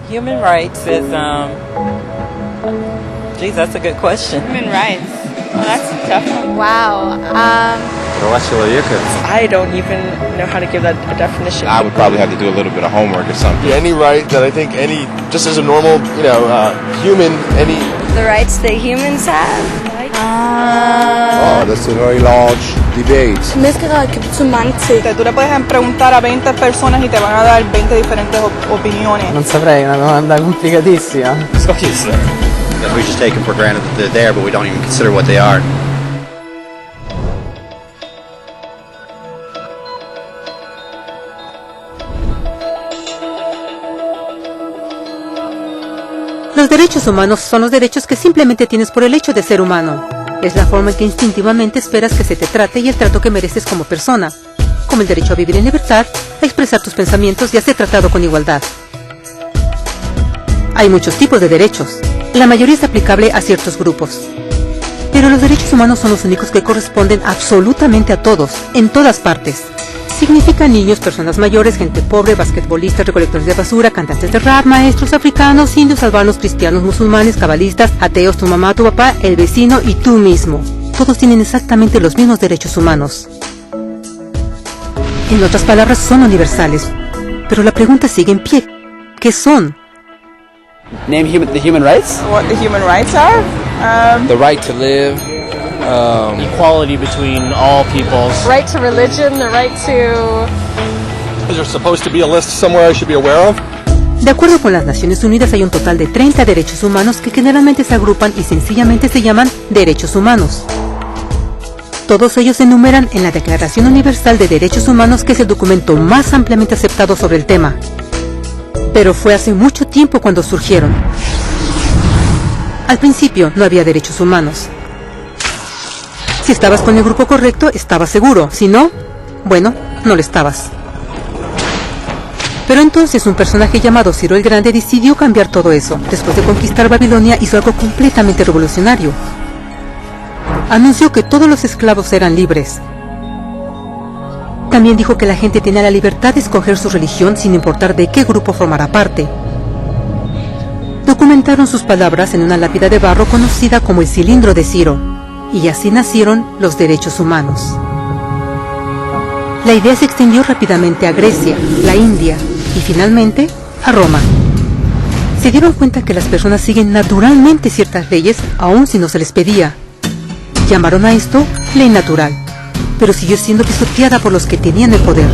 Human rights is, geez, that's a good question. Human rights. Well, that's a tough one. Wow. I don't even know how to give that a definition. I would probably have to do a little bit of homework or something. Any right that I think just as a normal, human, The rights that humans have. Oh, that's a very large debate. Tú le puedes preguntar a 20 personas y te van a dar 20 diferentes opiniones. Non saprei, è una domanda complicatissima. That we just take them for granted that they're there, but we don't even consider what they are. Los derechos humanos son los derechos que simplemente tienes por el hecho de ser humano. Es la forma en que instintivamente esperas que se te trate y el trato que mereces como persona, como el derecho a vivir en libertad, a expresar tus pensamientos y a ser tratado con igualdad. Hay muchos tipos de derechos. La mayoría es aplicable a ciertos grupos. Pero los derechos humanos son los únicos que corresponden absolutamente a todos, en todas partes. Significa niños, personas mayores, gente pobre, basquetbolistas, recolectores de basura, cantantes de rap, maestros africanos, indios, albanos, cristianos, musulmanes, cabalistas, ateos, tu mamá, tu papá, el vecino y tú mismo. Todos tienen exactamente los mismos derechos humanos. En otras palabras, son universales. Pero la pregunta sigue en pie. ¿Qué son? Name the human rights? What the human rights are? The right to live. Equality between all peoples. Right to religion, the right to... Is there supposed to be a list somewhere I should be aware of? De acuerdo con las Naciones Unidas hay un total de 30 derechos humanos que generalmente se agrupan y sencillamente se llaman derechos humanos. Todos ellos se enumeran en la Declaración Universal de Derechos Humanos, que es el documento más ampliamente aceptado sobre el tema. Pero fue hace mucho tiempo cuando surgieron. Al principio no había derechos humanos. Si estabas con el grupo correcto, estabas seguro. Si no, bueno, no lo estabas. Pero entonces un personaje llamado Ciro el Grande decidió cambiar todo eso. Después de conquistar Babilonia, hizo algo completamente revolucionario. Anunció que todos los esclavos eran libres. También dijo que la gente tenía la libertad de escoger su religión sin importar de qué grupo formara parte. Documentaron sus palabras en una lápida de barro conocida como el Cilindro de Ciro. Y así nacieron los derechos humanos. La idea se extendió rápidamente a Grecia, la India y finalmente a Roma. Se dieron cuenta que las personas siguen naturalmente ciertas leyes aun si no se les pedía. Llamaron a esto ley natural, pero siguió siendo pisoteada por los que tenían el poder.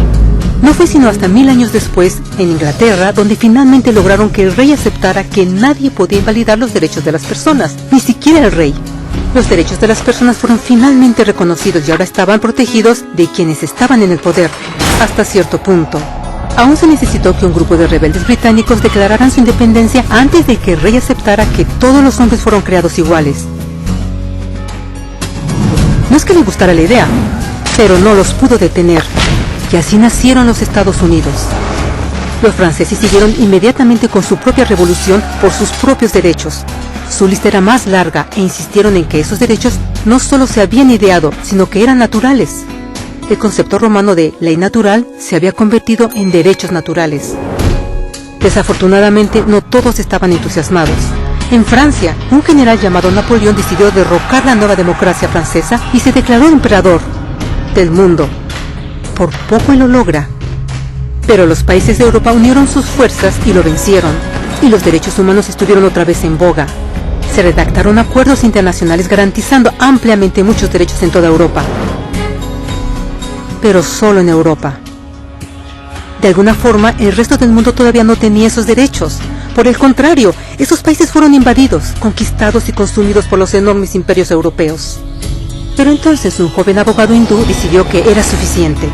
No fue sino hasta 1000 años después, en Inglaterra, donde finalmente lograron que el rey aceptara que nadie podía invalidar los derechos de las personas, ni siquiera el rey. Los derechos de las personas fueron finalmente reconocidos y ahora estaban protegidos de quienes estaban en el poder, hasta cierto punto. Aún se necesitó que un grupo de rebeldes británicos declararan su independencia antes de que el rey aceptara que todos los hombres fueron creados iguales. No es que le gustara la idea, pero no los pudo detener, y así nacieron los Estados Unidos. Los franceses siguieron inmediatamente con su propia revolución por sus propios derechos. Su lista era más larga e insistieron en que esos derechos no solo se habían ideado, sino que eran naturales. El concepto romano de ley natural se había convertido en derechos naturales. Desafortunadamente, no todos estaban entusiasmados. En Francia, un general llamado Napoleón decidió derrocar la nueva democracia francesa y se declaró emperador del mundo. Por poco y lo logra. Pero los países de Europa unieron sus fuerzas y lo vencieron, y los derechos humanos estuvieron otra vez en boga. Se redactaron acuerdos internacionales garantizando ampliamente muchos derechos en toda Europa. Pero solo en Europa. De alguna forma, el resto del mundo todavía no tenía esos derechos. Por el contrario, esos países fueron invadidos, conquistados y consumidos por los enormes imperios europeos. Pero entonces un joven abogado hindú decidió que era suficiente.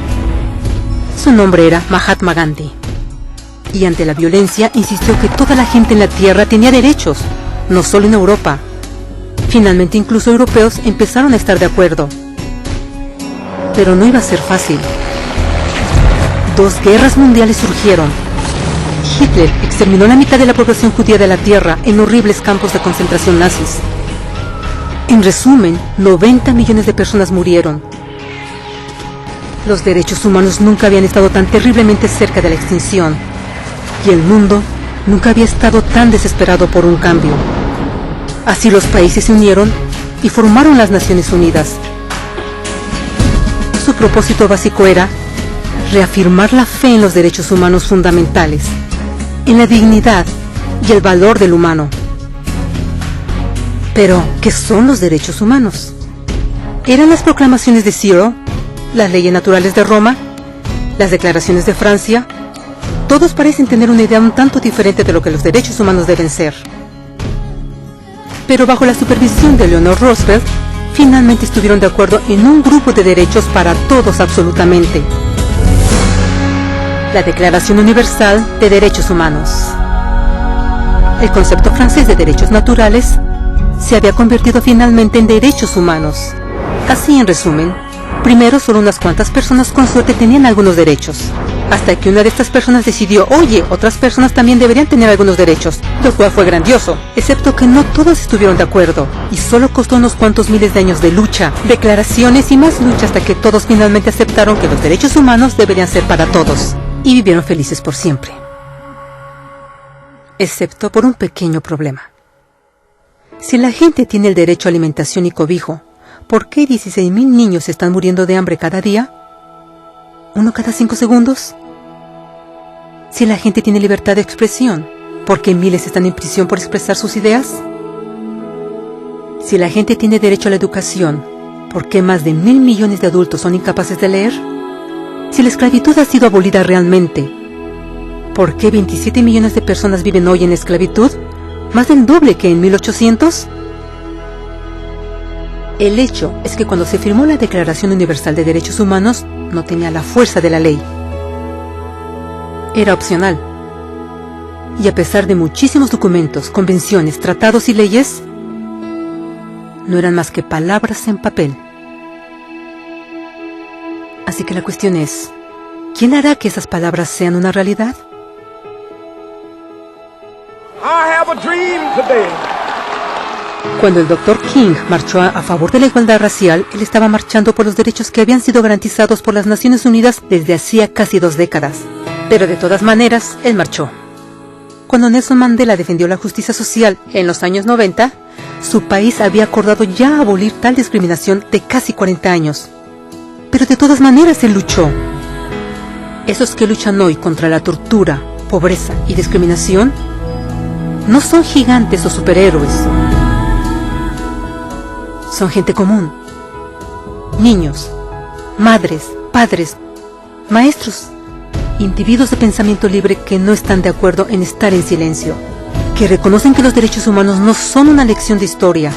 Su nombre era Mahatma Gandhi. Y ante la violencia insistió que toda la gente en la tierra tenía derechos, no solo en Europa. Finalmente incluso europeos empezaron a estar de acuerdo. Pero no iba a ser fácil. 2 guerras mundiales surgieron. Hitler exterminó la mitad de la población judía de la tierra en horribles campos de concentración nazis. En resumen, 90 millones de personas murieron. Los derechos humanos nunca habían estado tan terriblemente cerca de la extinción. Y el mundo nunca había estado tan desesperado por un cambio. Así los países se unieron y formaron las Naciones Unidas. Su propósito básico era reafirmar la fe en los derechos humanos fundamentales, en la dignidad y el valor del humano. Pero, ¿qué son los derechos humanos? ¿Eran las proclamaciones de Ciro, las leyes naturales de Roma, las declaraciones de Francia? Todos parecen tener una idea un tanto diferente de lo que los derechos humanos deben ser. Pero bajo la supervisión de Eleanor Roosevelt, finalmente estuvieron de acuerdo en un grupo de derechos para todos absolutamente. La Declaración Universal de Derechos Humanos. El concepto francés de derechos naturales se había convertido finalmente en derechos humanos. Así, en resumen, primero solo unas cuantas personas con suerte tenían algunos derechos, hasta que una de estas personas decidió, oye, otras personas también deberían tener algunos derechos, lo cual fue grandioso, excepto que no todos estuvieron de acuerdo, y solo costó unos cuantos miles de años de lucha, declaraciones y más lucha hasta que todos finalmente aceptaron que los derechos humanos deberían ser para todos, y vivieron felices por siempre. Excepto por un pequeño problema. Si la gente tiene el derecho a alimentación y cobijo, ¿por qué 16.000 niños están muriendo de hambre cada día? ¿Uno cada 5 segundos? Si la gente tiene libertad de expresión, ¿por qué miles están en prisión por expresar sus ideas? Si la gente tiene derecho a la educación, ¿por qué más de 1.000 millones de adultos son incapaces de leer? Si la esclavitud ha sido abolida realmente, ¿por qué 27 millones de personas viven hoy en esclavitud? ¿Más del doble que en 1800? El hecho es que cuando se firmó la Declaración Universal de Derechos Humanos, no tenía la fuerza de la ley. Era opcional. Y a pesar de muchísimos documentos, convenciones, tratados y leyes, no eran más que palabras en papel. Así que la cuestión es, ¿quién hará que esas palabras sean una realidad? Cuando el Dr. King marchó a favor de la igualdad racial, él estaba marchando por los derechos que habían sido garantizados por las Naciones Unidas desde hacía casi 2 décadas. Pero de todas maneras, él marchó. Cuando Nelson Mandela defendió la justicia social en los años 90, su país había acordado ya abolir tal discriminación de casi 40 años. Pero de todas maneras él luchó. Esos que luchan hoy contra la tortura, pobreza y discriminación no son gigantes o superhéroes. Son gente común. Niños, madres, padres, maestros, individuos de pensamiento libre que no están de acuerdo en estar en silencio, que reconocen que los derechos humanos no son una lección de historia,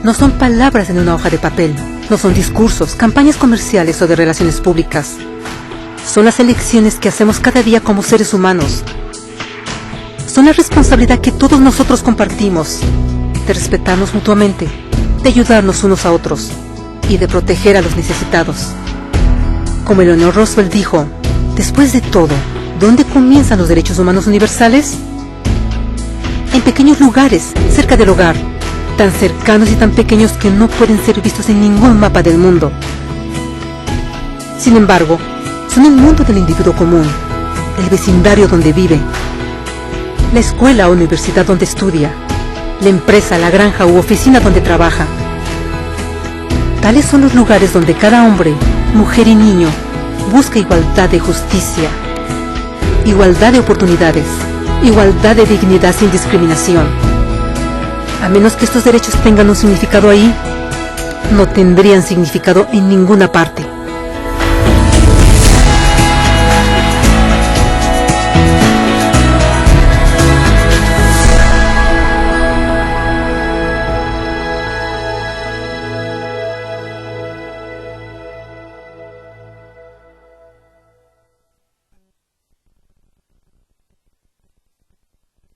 no son palabras en una hoja de papel, no son discursos, campañas comerciales o de relaciones públicas. Son las elecciones que hacemos cada día como seres humanos. Son la responsabilidad que todos nosotros compartimos, de respetarnos mutuamente, de ayudarnos unos a otros y de proteger a los necesitados. Como Eleanor Roosevelt dijo, después de todo, ¿dónde comienzan los derechos humanos universales? En pequeños lugares, cerca del hogar, tan cercanos y tan pequeños que no pueden ser vistos en ningún mapa del mundo. Sin embargo, son el mundo del individuo común, el vecindario donde vive, la escuela o universidad donde estudia, la empresa, la granja u oficina donde trabaja. Tales son los lugares donde cada hombre, mujer y niño busca igualdad de justicia, igualdad de oportunidades, igualdad de dignidad sin discriminación. A menos que estos derechos tengan un significado ahí, no tendrían significado en ninguna parte.